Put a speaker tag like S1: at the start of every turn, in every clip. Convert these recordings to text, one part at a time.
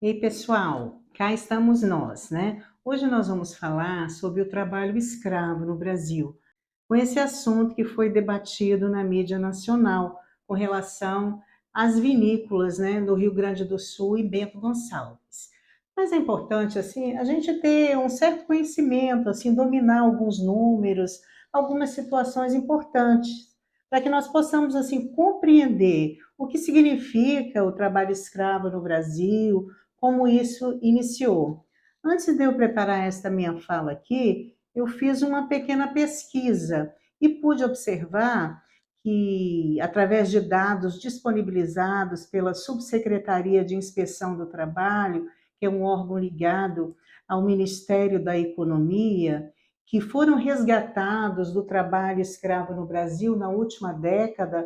S1: Ei, pessoal, cá estamos nós, né? Hoje nós vamos falar sobre o trabalho escravo no Brasil, com esse assunto que foi debatido na mídia nacional com relação às vinícolas, né, do Rio Grande do Sul e Bento Gonçalves. Mas é importante, assim, a gente ter um certo conhecimento, assim, dominar alguns números, algumas situações importantes, para que nós possamos, assim, compreender o que significa o trabalho escravo no Brasil, como isso iniciou. Antes de eu preparar esta minha fala aqui, eu fiz uma pequena pesquisa e pude observar que, através de dados disponibilizados pela Subsecretaria de Inspeção do Trabalho, que é um órgão ligado ao Ministério da Economia, que foram resgatados do trabalho escravo no Brasil na última década,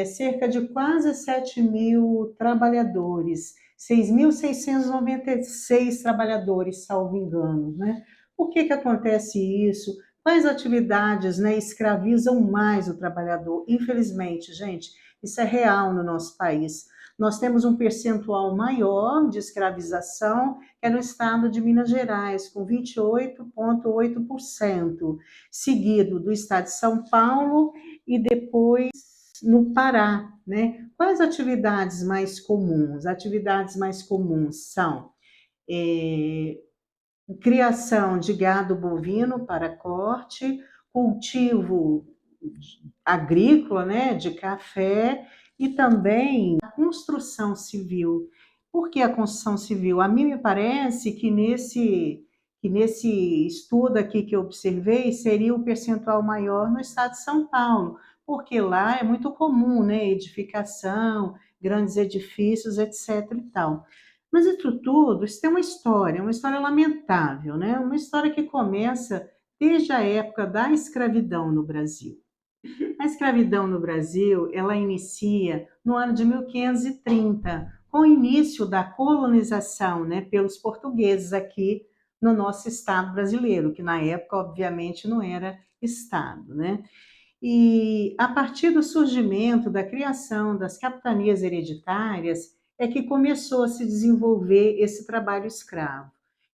S1: cerca de quase 7 mil trabalhadores, 6.696 trabalhadores, salvo engano, né? Por que acontece isso? Quais atividades, né, escravizam mais o trabalhador? Infelizmente, gente, isso é real no nosso país. Nós temos um percentual maior de escravização, que é no estado de Minas Gerais, com 28,8%, seguido do estado de São Paulo e depois no Pará, né? Quais atividades mais comuns? Atividades mais comuns são é, criação de gado bovino para corte, cultivo agrícola, né, de café e também a construção civil. Por que a construção civil? A mim me parece que nesse estudo aqui que eu observei seria o percentual maior no estado de São Paulo, porque lá é muito comum, né, edificação, grandes edifícios, etc e tal. Mas isso tem uma história lamentável, né? Uma história que começa desde a época da escravidão no Brasil. A escravidão no Brasil, ela inicia no ano de 1530, com o início da colonização, né, pelos portugueses aqui no nosso estado brasileiro, que na época, obviamente, não era estado, né? E a partir do surgimento, da criação das capitanias hereditárias, é que começou a se desenvolver esse trabalho escravo.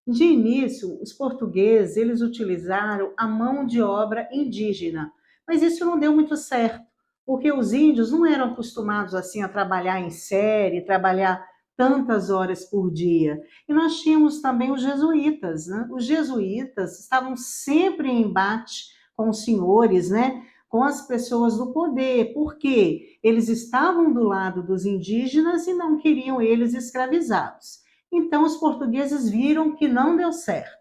S1: De início, os portugueses, eles utilizaram a mão de obra indígena, mas isso não deu muito certo, porque os índios não eram acostumados assim a trabalhar em série, trabalhar tantas horas por dia. E nós tínhamos também os jesuítas, né? Os jesuítas estavam sempre em embate com os senhores, né? Com as pessoas do poder, porque eles estavam do lado dos indígenas e não queriam eles escravizados. Então, os portugueses viram que não deu certo.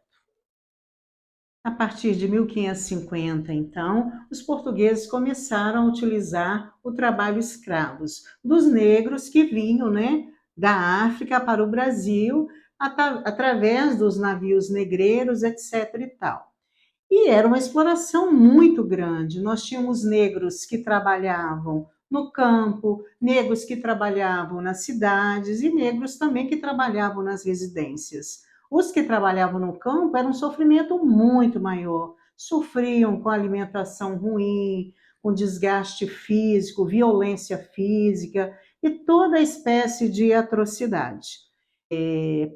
S1: A partir de 1550, então, os portugueses começaram a utilizar o trabalho escravos dos negros que vinham, né, da África para o Brasil através dos navios negreiros, etc. e tal. E era uma exploração muito grande. Nós tínhamos negros que trabalhavam no campo, negros que trabalhavam nas cidades e negros também que trabalhavam nas residências. Os que trabalhavam no campo era um sofrimento muito maior. Sofriam com alimentação ruim, com desgaste físico, violência física e toda espécie de atrocidade.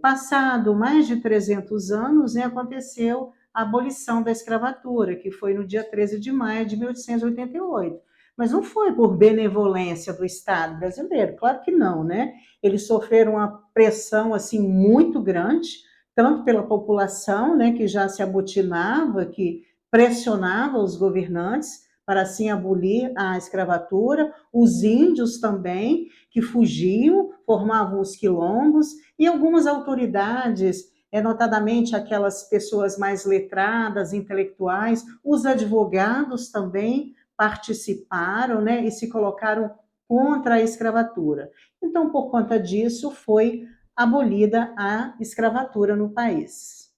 S1: Passado mais de 300 anos, né, aconteceu a abolição da escravatura, que foi no dia 13 de maio de 1888. Mas não foi por benevolência do Estado brasileiro, claro que não, né? Eles sofreram uma pressão assim muito grande, tanto pela população, né, que já se amotinava, que pressionava os governantes para assim abolir a escravatura, os índios também, que fugiam, formavam os quilombos, e algumas autoridades, notadamente aquelas pessoas mais letradas, intelectuais, os advogados também participaram, né, e se colocaram contra a escravatura. Então, por conta disso, foi abolida a escravatura no país.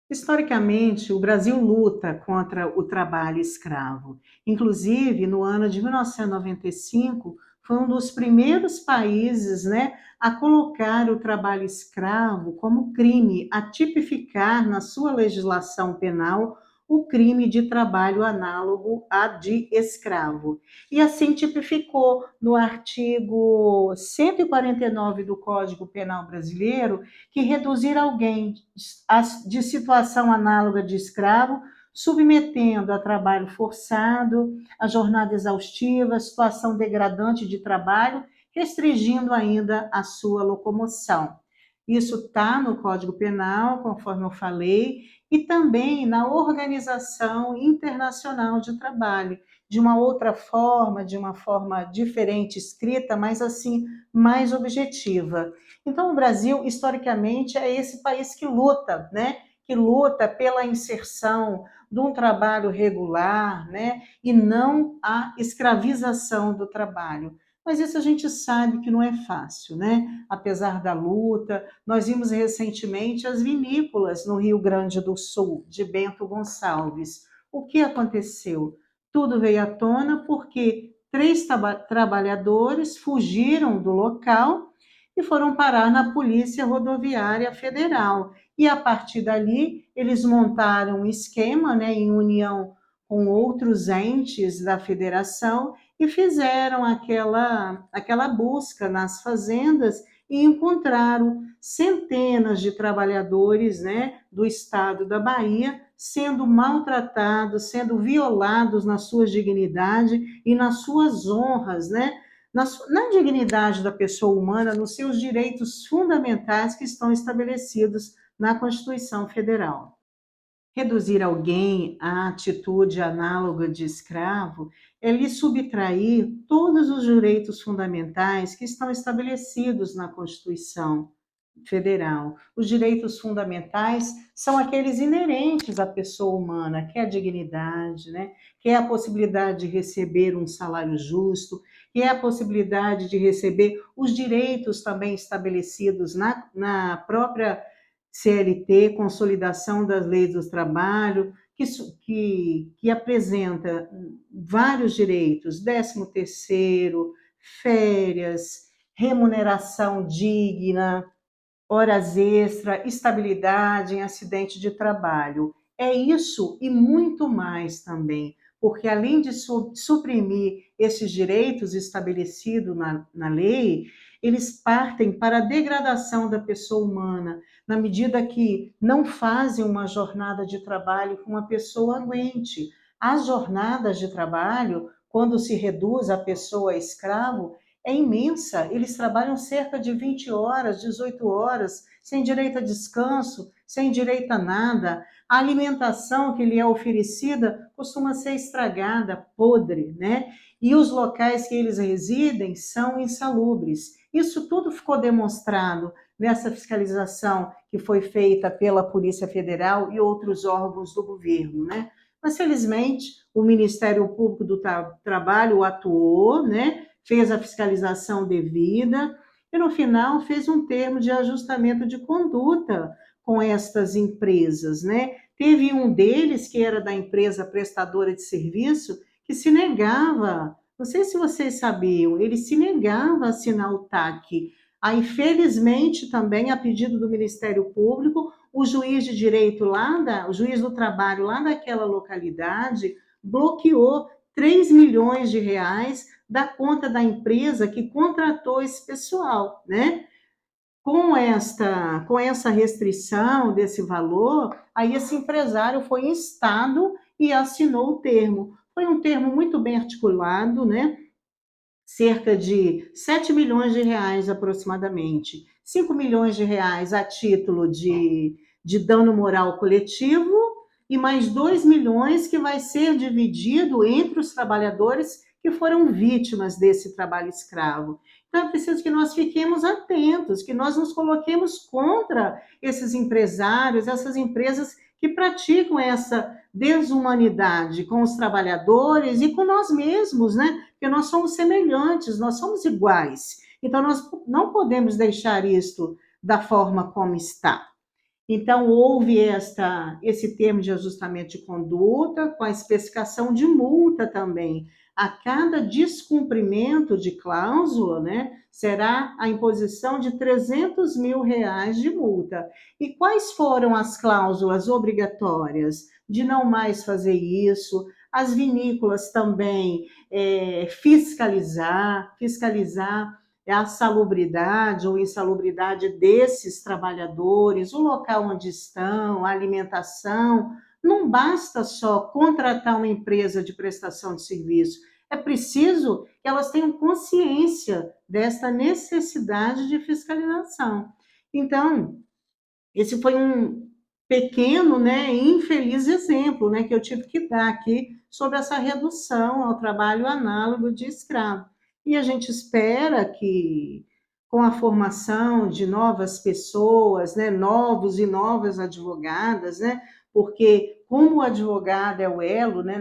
S1: Historicamente, o Brasil luta contra o trabalho escravo. Inclusive, no ano de 1995, foi um dos primeiros países, né, a colocar o trabalho escravo como crime, a tipificar na sua legislação penal o crime de trabalho análogo a de escravo. E assim tipificou no artigo 149 do Código Penal Brasileiro que reduzir alguém de situação análoga de escravo, submetendo a trabalho forçado, a jornada exaustiva, situação degradante de trabalho, restringindo ainda a sua locomoção. Isso está no Código Penal, conforme eu falei, e também na Organização Internacional de Trabalho, de uma outra forma, de uma forma diferente escrita, mas assim, mais objetiva. Então, o Brasil, historicamente, é esse país que luta, né? Que luta pela inserção de um trabalho regular, né? E não a escravização do trabalho. Mas isso a gente sabe que não é fácil, né? Apesar da luta, nós vimos recentemente as vinícolas no Rio Grande do Sul, de Bento Gonçalves. O que aconteceu? Tudo veio à tona porque três trabalhadores fugiram do local e foram parar na Polícia Rodoviária Federal. E a partir dali, eles montaram um esquema, né, em união com outros entes da federação e fizeram aquela busca nas fazendas e encontraram centenas de trabalhadores, né, do estado da Bahia sendo maltratados, sendo violados na sua dignidade e nas suas honras, né, na dignidade da pessoa humana, nos seus direitos fundamentais que estão estabelecidos na Constituição Federal. Reduzir alguém à atitude análoga de escravo é lhe subtrair todos os direitos fundamentais que estão estabelecidos na Constituição Federal. Os direitos fundamentais são aqueles inerentes à pessoa humana, que é a dignidade, né? Que é a possibilidade de receber um salário justo, que é a possibilidade de receber os direitos também estabelecidos na própria CLT, Consolidação das Leis do Trabalho, que apresenta vários direitos, 13º, férias, remuneração digna, horas extra, estabilidade em acidente de trabalho. É isso e muito mais também, porque além de suprimir esses direitos estabelecidos na lei, eles partem para a degradação da pessoa humana, na medida que não fazem uma jornada de trabalho que uma pessoa aguente. As jornadas de trabalho, quando se reduz a pessoa a escravo, é imensa. Eles trabalham cerca de 20 horas, 18 horas, sem direito a descanso, sem direito a nada. A alimentação que lhe é oferecida costuma ser estragada, podre, né? E os locais que eles residem são insalubres. Isso tudo ficou demonstrado nessa fiscalização que foi feita pela Polícia Federal e outros órgãos do governo, né? Mas, felizmente, o Ministério Público do Trabalho atuou, né? Fez a fiscalização devida e, no final, fez um termo de ajustamento de conduta com estas empresas, né? Teve um deles, que era da empresa prestadora de serviço, que se negava, não sei se vocês sabiam, ele se negava a assinar o TAC. Aí, felizmente, também, a pedido do Ministério Público, o juiz de direito o juiz do trabalho lá daquela localidade bloqueou 3 milhões de reais da conta da empresa que contratou esse pessoal, né? Com essa restrição desse valor, aí esse empresário foi instado e assinou o termo. Foi um termo muito bem articulado, né? Cerca de 7 milhões de reais aproximadamente. 5 milhões de reais a título de dano moral coletivo e mais 2 milhões que vai ser dividido entre os trabalhadores que foram vítimas desse trabalho escravo. Então, é preciso que nós fiquemos atentos, que nós nos coloquemos contra esses empresários, essas empresas que praticam essa desumanidade com os trabalhadores e com nós mesmos, né? Porque nós somos semelhantes, nós somos iguais. Então, nós não podemos deixar isto da forma como está. Então, houve esse termo de ajustamento de conduta, com a especificação de multa também. A cada descumprimento de cláusula, né, será a imposição de R$ 300 mil de multa. E quais foram as cláusulas obrigatórias? De não mais fazer isso, as vinícolas também fiscalizar a salubridade ou insalubridade desses trabalhadores, o local onde estão, a alimentação. Não basta só contratar uma empresa de prestação de serviço, é preciso que elas tenham consciência desta necessidade de fiscalização. Então, esse foi um pequeno, né, infeliz exemplo, né, que eu tive que dar aqui sobre essa redução ao trabalho análogo de escravo. E a gente espera que, com a formação de novas pessoas, né, novos e novas advogadas, né, porque como o advogado é o elo, né,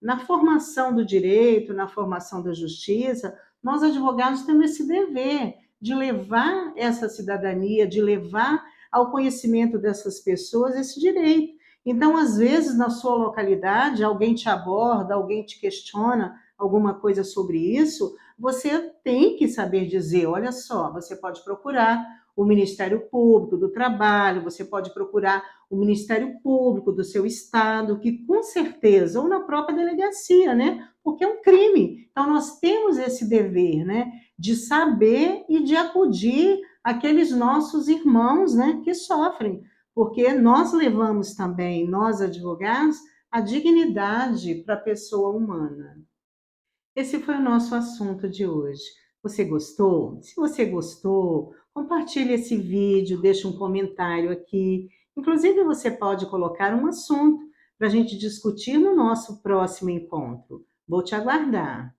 S1: na formação do direito, na formação da justiça, nós advogados temos esse dever de levar essa cidadania, de levar ao conhecimento dessas pessoas esse direito. Então, às vezes, na sua localidade, alguém te aborda, alguém te questiona alguma coisa sobre isso, você tem que saber dizer, olha só, você pode procurar o Ministério Público do Trabalho, você pode procurar o Ministério Público do seu estado, que com certeza, ou na própria delegacia, né? Porque é um crime. Então, nós temos esse dever, né? De saber e de acudir aqueles nossos irmãos, né, que sofrem, porque nós levamos também, nós advogados, a dignidade para a pessoa humana. Esse foi o nosso assunto de hoje. Você gostou? Se você gostou, compartilhe esse vídeo, deixe um comentário aqui. Inclusive, você pode colocar um assunto para a gente discutir no nosso próximo encontro. Vou te aguardar.